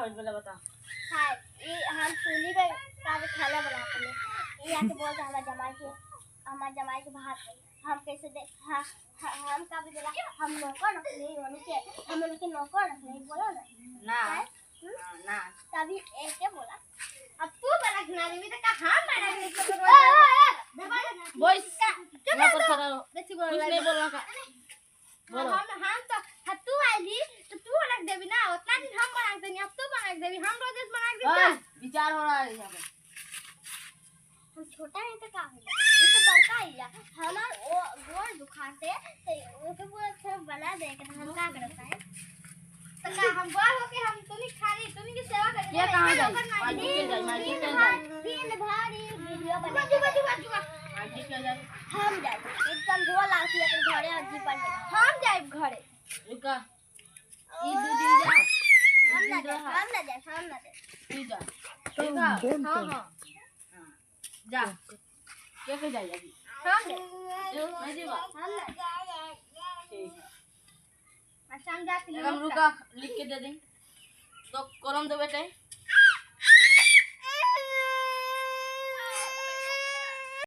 हो बोला बता। हां ये हम चूल्ही पे का खाना बनाते हैं। ये आके बोलता हमारा जमाई के भात हम कैसे दे हम का भी बोला हम नौकर नहीं उनके हम उनके नौकर नहीं बोला ना ना तभी एक के बोला अब तू बना खिला देवी तो का हम बना के बॉयज ना पर खड़ा हो। बेसी कुछ बोल नहीं बोलना का बोलो। हम तो तू आईली तो तू बना देवी ना उतना दिन हम बना देनी अब तू बना देवी हम रोज बना दे विचार हो रहा है यहाँ पे। हम छोटा है तो का होगा ये तो बड़का है हमार वो गोड़ दुखाते तो ओके पूरा थोड़ा बना दे के हम का करता है तो का हम बड़ होके हम तुनी खाली तुनी की सेवा कर ये कहां जाए माजी के जाए दिन भारी वीडियो बना बाजू माजी के जाए हम जाए एकदम धोआ लाठी लेकर घरे अजी पर हम जाए घरे रुका ई दो दिन जा हम ना जाए तू जा ठीक है हां जा कैसे जाए अभी हम नहीं जीवा ना ठीक है अच्छा हम जाते हम रुका लिख के दे दें तो कलम दे बेटे